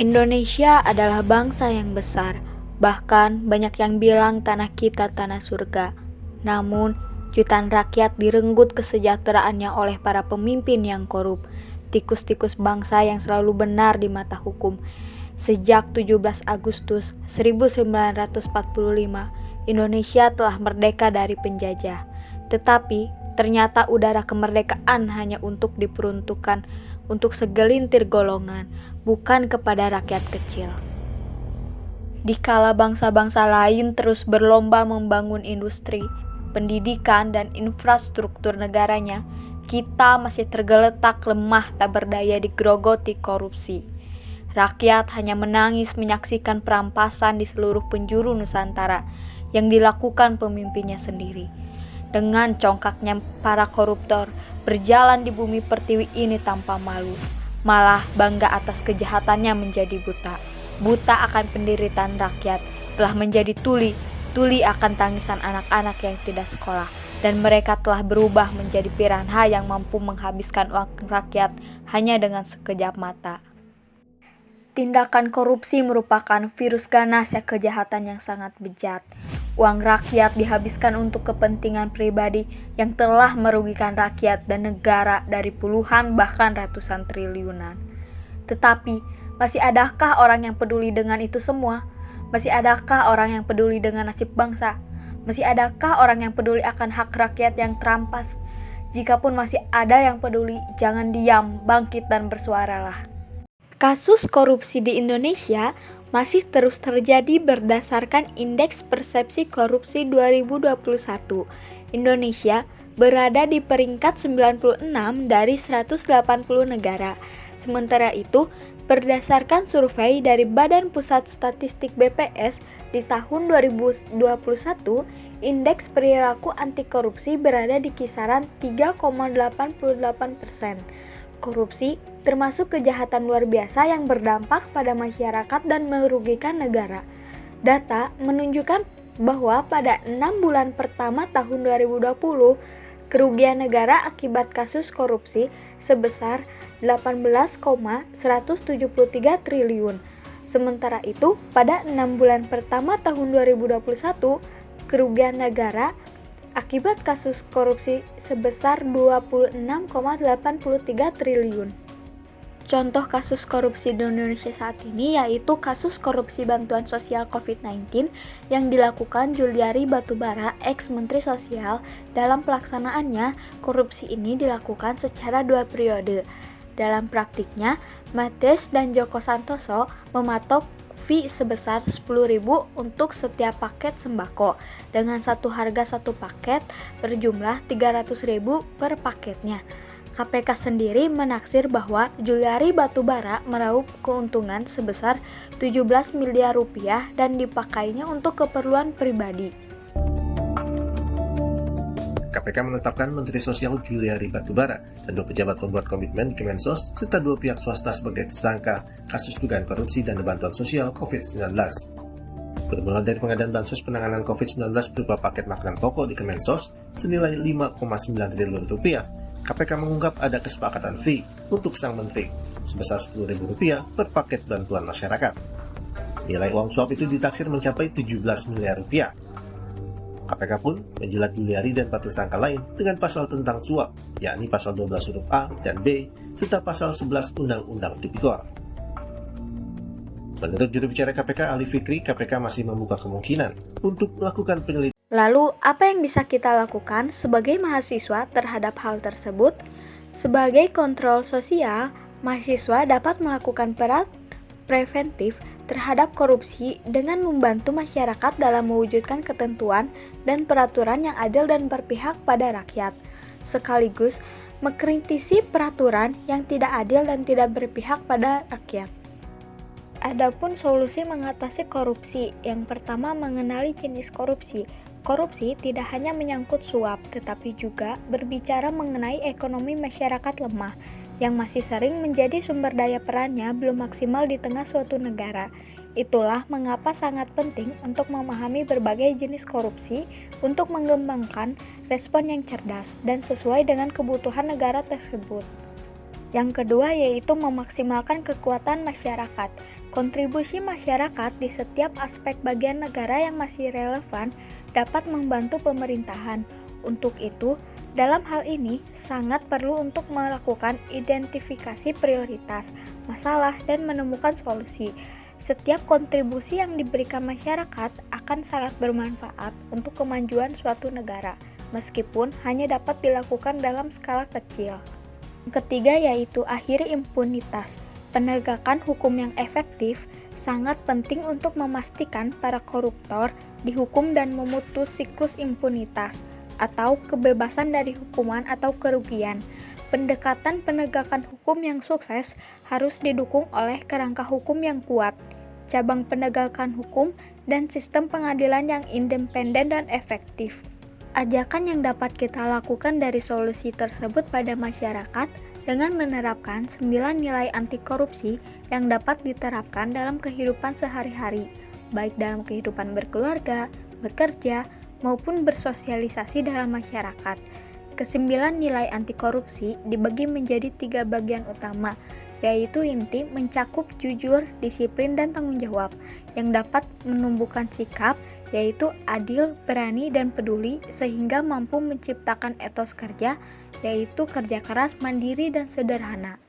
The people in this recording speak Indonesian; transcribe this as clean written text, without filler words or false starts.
Indonesia adalah bangsa yang besar, bahkan banyak yang bilang tanah kita tanah surga. Namun, jutaan rakyat direnggut kesejahteraannya oleh para pemimpin yang korup, tikus-tikus bangsa yang selalu benar di mata hukum. Sejak 17 Agustus 1945, Indonesia telah merdeka dari penjajah. Tetapi, ternyata udara kemerdekaan hanya untuk diperuntukkan untuk segelintir golongan, bukan kepada rakyat kecil. Dikala bangsa-bangsa lain terus berlomba membangun industri, pendidikan, dan infrastruktur negaranya, kita masih tergeletak lemah tak berdaya digerogoti korupsi. Rakyat hanya menangis menyaksikan perampasan di seluruh penjuru Nusantara yang dilakukan pemimpinnya sendiri. Dengan congkaknya para koruptor berjalan di bumi pertiwi ini tanpa malu, malah bangga atas kejahatannya menjadi buta. Buta akan penderitaan rakyat, telah menjadi tuli akan tangisan anak-anak yang tidak sekolah, dan mereka telah berubah menjadi piranha yang mampu menghabiskan uang rakyat hanya dengan sekejap mata. Tindakan korupsi merupakan virus ganasnya kejahatan yang sangat bejat. Uang rakyat dihabiskan untuk kepentingan pribadi yang telah merugikan rakyat dan negara dari puluhan bahkan ratusan triliunan. Tetapi, masih adakah orang yang peduli dengan itu semua? Masih adakah orang yang peduli dengan nasib bangsa? Masih adakah orang yang peduli akan hak rakyat yang terampas? Jikapun masih ada yang peduli, jangan diam, bangkit dan bersuaralah. Kasus korupsi di Indonesia masih terus terjadi berdasarkan Indeks Persepsi Korupsi 2021. Indonesia berada di peringkat 96 dari 180 negara. Sementara itu, berdasarkan survei dari Badan Pusat Statistik BPS di tahun 2021, indeks perilaku anti korupsi berada di kisaran 3,88%. Korupsi termasuk kejahatan luar biasa yang berdampak pada masyarakat dan merugikan negara. Data menunjukkan bahwa pada 6 bulan pertama tahun 2020, kerugian negara akibat kasus korupsi sebesar 18,173 triliun. Sementara itu, pada 6 bulan pertama tahun 2021, kerugian negara akibat kasus korupsi sebesar 26,83 triliun. Contoh kasus korupsi di Indonesia saat ini yaitu kasus korupsi bantuan sosial COVID-19 yang dilakukan Juliari Batubara, ex-Menteri Sosial. Dalam pelaksanaannya, korupsi ini dilakukan secara 2 periode. Dalam praktiknya, Mates dan Joko Santoso mematok fee sebesar 10.000 untuk setiap paket sembako dengan satu harga satu paket berjumlah 300.000 per paketnya. KPK sendiri menaksir bahwa Juliari Batubara meraup keuntungan sebesar 17 miliar rupiah dan dipakainya untuk keperluan pribadi. KPK menetapkan Menteri Sosial Juliari Batubara dan 2 pejabat pembuat komitmen di Kemensos serta 2 pihak swasta sebagai tersangka kasus dugaan korupsi dana bantuan sosial COVID-19. Bermula dari pengadaan bansos penanganan COVID-19 berupa paket makanan pokok di Kemensos senilai 5,9 triliun rupiah, KPK mengungkap ada kesepakatan fee untuk sang menteri sebesar Rp10.000 per paket bantuan masyarakat. Nilai uang suap itu ditaksir mencapai 17 miliar rupiah. KPK pun menjelat Juliari dan 4 tersangka lain dengan pasal tentang suap, yakni pasal 12 huruf A dan B, serta pasal 11 Undang-Undang Tipikor. Menurut juru bicara KPK Ali Fikri, KPK masih membuka kemungkinan untuk melakukan penyelidikan. Lalu, apa yang bisa kita lakukan sebagai mahasiswa terhadap hal tersebut? Sebagai kontrol sosial, mahasiswa dapat melakukan peran preventif terhadap korupsi dengan membantu masyarakat dalam mewujudkan ketentuan dan peraturan yang adil dan berpihak pada rakyat, sekaligus mengkritisi peraturan yang tidak adil dan tidak berpihak pada rakyat. Adapun solusi mengatasi korupsi, yang pertama mengenali jenis korupsi. Korupsi tidak hanya menyangkut suap, tetapi juga berbicara mengenai ekonomi masyarakat lemah, yang masih sering menjadi sumber daya perannya belum maksimal di tengah suatu negara. Itulah mengapa sangat penting untuk memahami berbagai jenis korupsi untuk mengembangkan respon yang cerdas dan sesuai dengan kebutuhan negara tersebut. Yang kedua yaitu memaksimalkan kekuatan masyarakat. Kontribusi masyarakat di setiap aspek bagian negara yang masih relevan dapat membantu pemerintahan. Untuk itu, dalam hal ini sangat perlu untuk melakukan identifikasi prioritas, masalah, dan menemukan solusi. Setiap kontribusi yang diberikan masyarakat akan sangat bermanfaat untuk kemajuan suatu negara, meskipun hanya dapat dilakukan dalam skala kecil. Yang ketiga yaitu akhiri impunitas. Penegakan hukum yang efektif sangat penting untuk memastikan para koruptor dihukum dan memutus siklus impunitas atau kebebasan dari hukuman atau kerugian. Pendekatan penegakan hukum yang sukses harus didukung oleh kerangka hukum yang kuat, cabang penegakan hukum, dan sistem pengadilan yang independen dan efektif. Ajakan yang dapat kita lakukan dari solusi tersebut pada masyarakat dengan menerapkan 9 nilai anti korupsi yang dapat diterapkan dalam kehidupan sehari-hari, baik dalam kehidupan berkeluarga, bekerja, maupun bersosialisasi dalam masyarakat. Kesembilan nilai anti korupsi dibagi menjadi 3 bagian utama, yaitu inti mencakup jujur, disiplin, dan tanggung jawab, yang dapat menumbuhkan sikap, yaitu adil, berani, dan peduli, sehingga mampu menciptakan etos kerja, yaitu kerja keras, mandiri, dan sederhana.